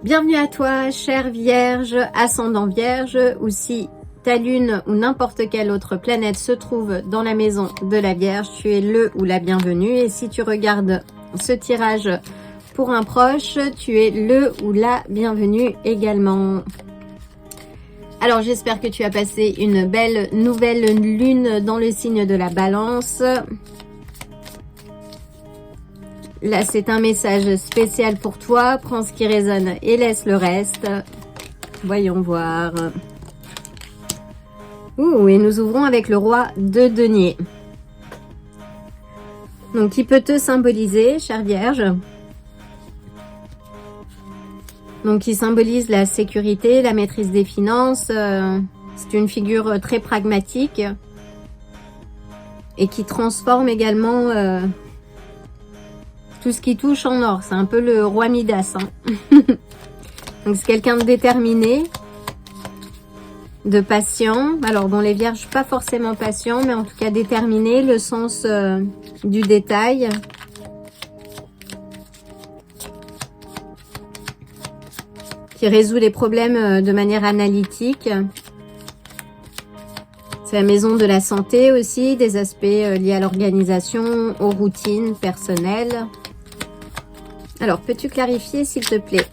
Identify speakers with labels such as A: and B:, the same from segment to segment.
A: Bienvenue à toi, chère Vierge, ascendant Vierge, ou si ta lune ou n'importe quelle autre planète se trouve dans la maison de la Vierge, tu es le ou la bienvenue. Et si tu regardes ce tirage pour un proche, tu es le ou la bienvenue également. Alors j'espère que tu as passé une belle nouvelle lune dans le signe de la Balance. Là, c'est un message spécial pour toi. Prends ce qui résonne et laisse le reste. Voyons voir. Ouh, et nous ouvrons avec le roi de denier. Donc, qui peut te symboliser, chère Vierge? Donc, qui symbolise la sécurité, la maîtrise des finances. C'est une figure très pragmatique et qui transforme également tout ce qui touche en or. C'est un peu le roi Midas. Hein. Donc, c'est quelqu'un de déterminé, de patient. Alors, bon, les vierges, pas forcément patient, mais en tout cas déterminé, le sens du détail. Qui résout les problèmes de manière analytique. C'est la maison de la santé aussi, des aspects liés à l'organisation, aux routines personnelles. Alors, peux-tu clarifier, s'il te plaît?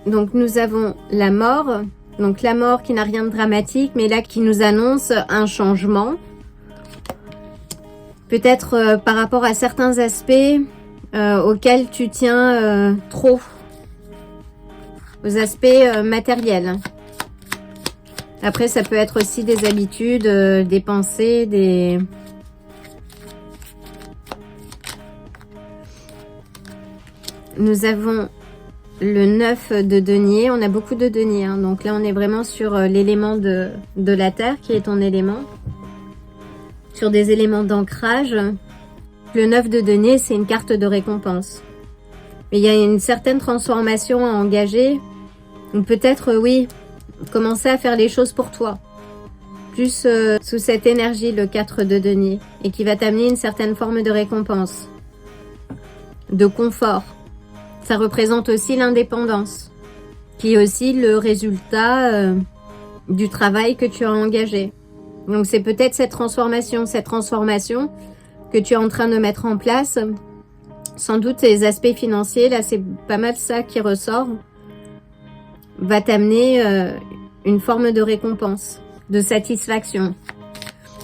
A: Donc, nous avons la mort. Donc, la mort qui n'a rien de dramatique, mais là, qui nous annonce un changement. Peut-être par rapport à certains aspects auxquels tu tiens trop. Aux aspects matériels. Après, ça peut être aussi des habitudes, des pensées, des... Nous avons le 9 de denier. On a beaucoup de denier. Hein. Donc là, on est vraiment sur l'élément de la terre qui est ton élément. Sur des éléments d'ancrage. Le 9 de denier, c'est une carte de récompense. Mais il y a une certaine transformation à engager. Ou peut-être, oui, commencer à faire les choses pour toi. Plus sous cette énergie, le 4 de denier. Et qui va t'amener une certaine forme de récompense. De confort. Ça représente aussi l'indépendance. Qui est aussi le résultat du travail que tu as engagé. Donc c'est peut-être cette transformation que tu es en train de mettre en place. Sans doute les aspects financiers, là c'est pas mal ça qui ressort. Va t'amener une forme de récompense, de satisfaction,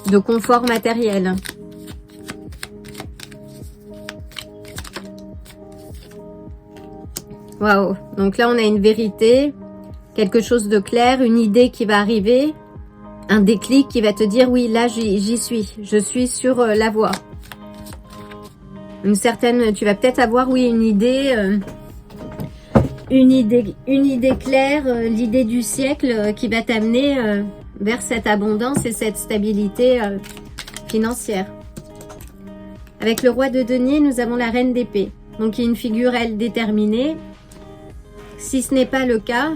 A: de confort matériel. Waouh! Donc là, on a une vérité, quelque chose de clair, une idée qui va arriver, un déclic qui va te dire, oui, là, j'y suis, je suis sur la voie. Une certaine, tu vas peut-être avoir, oui, une idée claire, l'idée du siècle qui va t'amener vers cette abondance et cette stabilité financière. Avec le roi de denier, nous avons la reine d'épée. Donc, qui est une figure, elle, déterminée. Si ce n'est pas le cas,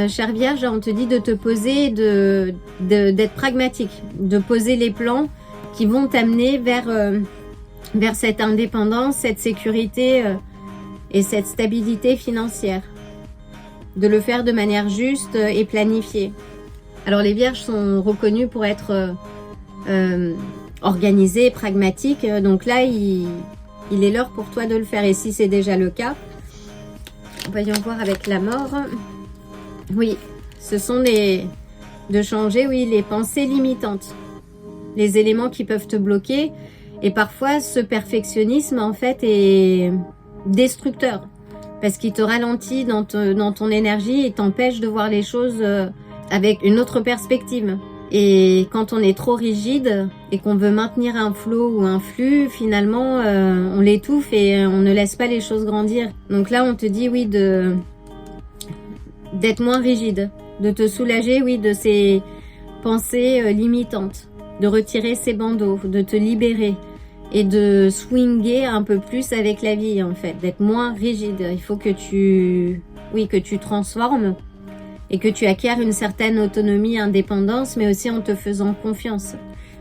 A: chère Vierge, on te dit de te poser, d'être pragmatique, de poser les plans qui vont t'amener vers cette indépendance, cette sécurité et cette stabilité financière. De le faire de manière juste et planifiée. Alors les vierges sont reconnues pour être organisées, pragmatiques. Donc là, il est l'heure pour toi de le faire. Et si c'est déjà le cas, voyons voir avec la mort. Oui, ce sont de changer, oui, les pensées limitantes. Les éléments qui peuvent te bloquer. Et parfois, ce perfectionnisme, en fait, est destructeur. Parce qu'il te ralentit dans ton énergie et t'empêche de voir les choses avec une autre perspective. Et quand on est trop rigide et qu'on veut maintenir un flow ou un flux, finalement, on l'étouffe et on ne laisse pas les choses grandir. Donc là, on te dit, oui, d'être moins rigide, de te soulager, oui, de ces pensées limitantes, de retirer ces bandeaux, de te libérer. Et de swinger un peu plus avec la vie, en fait, d'être moins rigide. Il faut que tu transformes et que tu acquières une certaine autonomie, indépendance, mais aussi en te faisant confiance.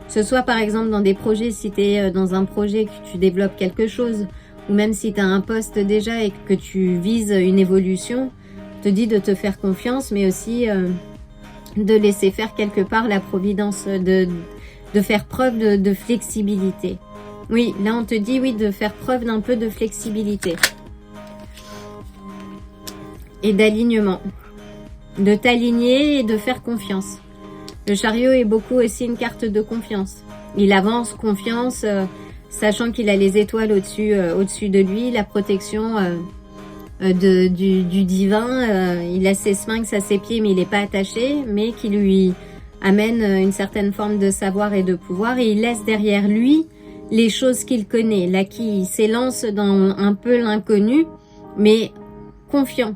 A: Que ce soit par exemple dans des projets, si tu es dans un projet que tu développes quelque chose, ou même si tu as un poste déjà et que tu vises une évolution, te dit de te faire confiance, mais aussi de laisser faire quelque part la providence, de faire preuve de flexibilité. Oui, là on te dit oui, de faire preuve d'un peu de flexibilité et d'alignement, de t'aligner et de faire confiance. Le chariot est beaucoup aussi une carte de confiance. Il avance confiance, sachant qu'il a les étoiles au-dessus de lui, la protection du divin. Il a ses sphinx à ses pieds, mais il n'est pas attaché, mais qui lui amène une certaine forme de savoir et de pouvoir. Et il laisse derrière lui les choses qu'il connaît. Là, qui s'élance dans un peu l'inconnu, mais confiant.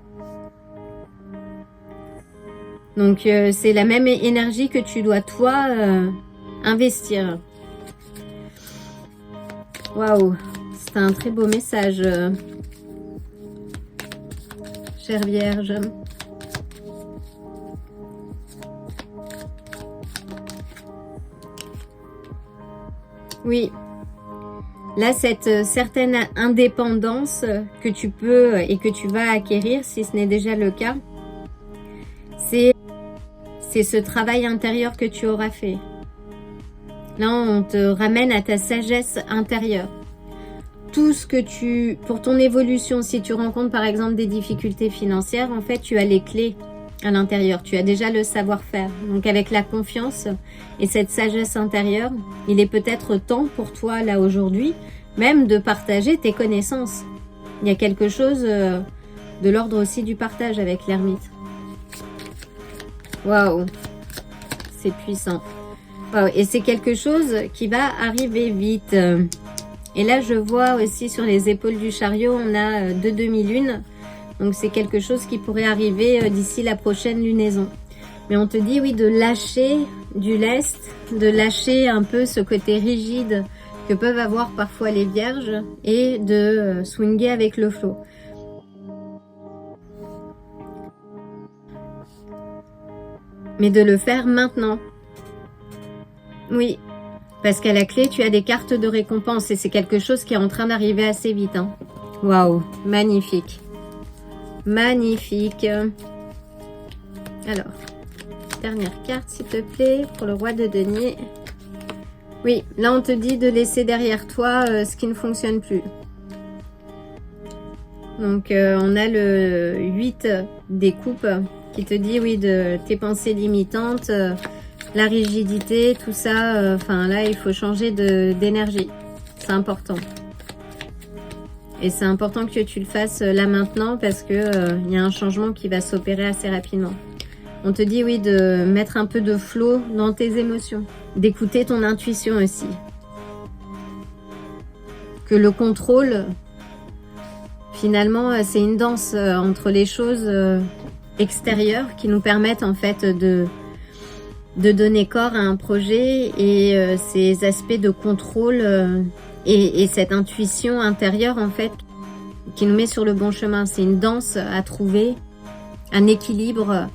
A: Donc, c'est la même énergie que tu dois, toi, investir. Waouh, c'est un très beau message, chère Vierge. Oui, là, cette certaine indépendance que tu peux et que tu vas acquérir, si ce n'est déjà le cas, c'est ce travail intérieur que tu auras fait. Là, on te ramène à ta sagesse intérieure. Tout ce que pour ton évolution, si tu rencontres par exemple des difficultés financières, en fait, tu as les clés à l'intérieur. Tu as déjà le savoir-faire. Donc, avec la confiance et cette sagesse intérieure, il est peut-être temps pour toi, là, aujourd'hui, même de partager tes connaissances. Il y a quelque chose de l'ordre aussi du partage avec l'ermite. Waouh, c'est puissant. Wow. Et c'est quelque chose qui va arriver vite. Et là, je vois aussi sur les épaules du chariot, on a 2 demi-lunes. Donc, c'est quelque chose qui pourrait arriver d'ici la prochaine lunaison. Mais on te dit, oui, de lâcher du lest, de lâcher un peu ce côté rigide que peuvent avoir parfois les vierges et de swinger avec le flow. Mais de le faire maintenant. Oui, parce qu'à la clé, tu as des cartes de récompense et c'est quelque chose qui est en train d'arriver assez vite. Hein. Waouh, magnifique. Magnifique. Alors, dernière carte, s'il te plaît, pour le roi de denier. Oui, là, on te dit de laisser derrière toi ce qui ne fonctionne plus. Donc, on a le 8 des coupes qui te dit, oui, de tes pensées limitantes, la rigidité, tout ça. Enfin, là, il faut changer d'énergie. C'est important. Et c'est important que tu le fasses là maintenant parce que il y a un changement qui va s'opérer assez rapidement. On te dit, oui, de mettre un peu de flow dans tes émotions. D'écouter ton intuition aussi. Que le contrôle, finalement, c'est une danse entre les choses extérieures qui nous permettent en fait de donner corps à un projet et ces aspects de contrôle et cette intuition intérieure en fait qui nous met sur le bon chemin. C'est une danse à trouver, un équilibre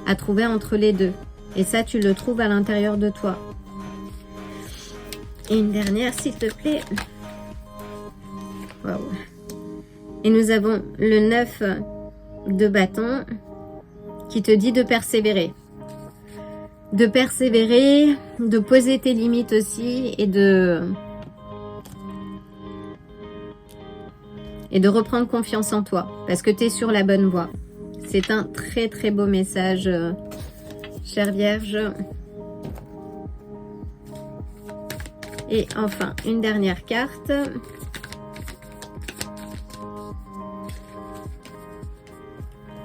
A: à trouver entre les deux. Et ça, tu le trouves à l'intérieur de toi. Et une dernière, s'il te plaît. Waouh. Et nous avons le 9 de bâton qui te dit de persévérer. De persévérer, de poser tes limites aussi et de reprendre confiance en toi parce que tu es sur la bonne voie. C'est un très très beau message, chère Vierge. Et enfin, une dernière carte.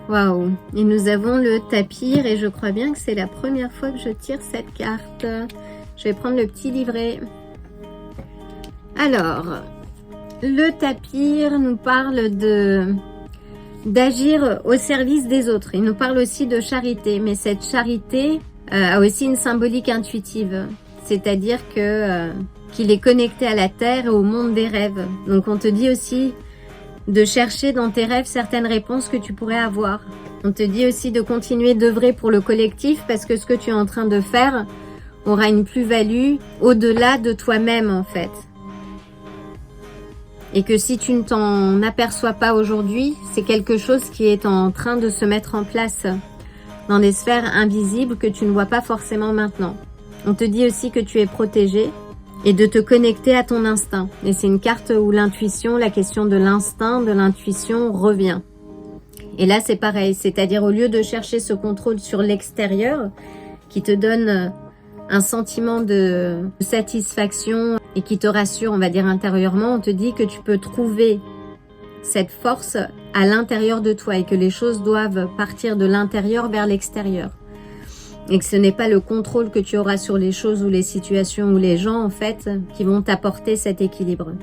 A: Waouh! Et nous avons le tapir et je crois bien que c'est la première fois que je tire cette carte. Je vais prendre le petit livret. Alors, le tapir nous parle d'agir au service des autres. Il nous parle aussi de charité, mais cette charité a aussi une symbolique intuitive. C'est-à-dire que qu'il est connecté à la terre et au monde des rêves. Donc on te dit aussi de chercher dans tes rêves certaines réponses que tu pourrais avoir. On te dit aussi de continuer d'œuvrer pour le collectif parce que ce que tu es en train de faire aura une plus-value au-delà de toi-même en fait. Et que si tu ne t'en aperçois pas aujourd'hui, c'est quelque chose qui est en train de se mettre en place dans des sphères invisibles que tu ne vois pas forcément maintenant. On te dit aussi que tu es protégé et de te connecter à ton instinct. Et c'est une carte où l'intuition, la question de l'instinct, de l'intuition revient. Et là, c'est pareil, c'est-à-dire au lieu de chercher ce contrôle sur l'extérieur qui te donne un sentiment de satisfaction et qui te rassure, on va dire intérieurement, on te dit que tu peux trouver cette force à l'intérieur de toi et que les choses doivent partir de l'intérieur vers l'extérieur. Et que ce n'est pas le contrôle que tu auras sur les choses ou les situations ou les gens, en fait, qui vont t'apporter cet équilibre.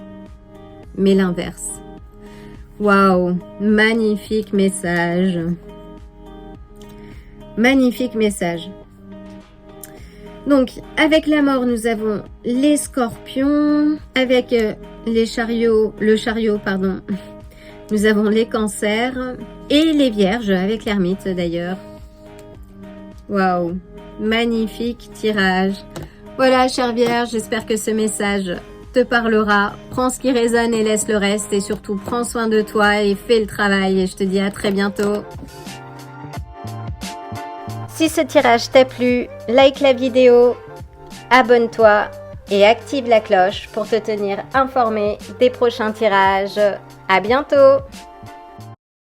A: Mais l'inverse. Waouh, magnifique message. Magnifique message. Donc, avec la mort, nous avons les scorpions. Avec le chariot, nous avons les cancers et les vierges, avec l'ermite d'ailleurs. Waouh, magnifique tirage. Voilà, chère Vierge, j'espère que ce message te parlera. Prends ce qui résonne et laisse le reste. Et surtout, prends soin de toi et fais le travail. Et je te dis à très bientôt. Si ce tirage t'a plu, like la vidéo, abonne-toi et active la cloche pour te tenir informé des prochains tirages. À bientôt!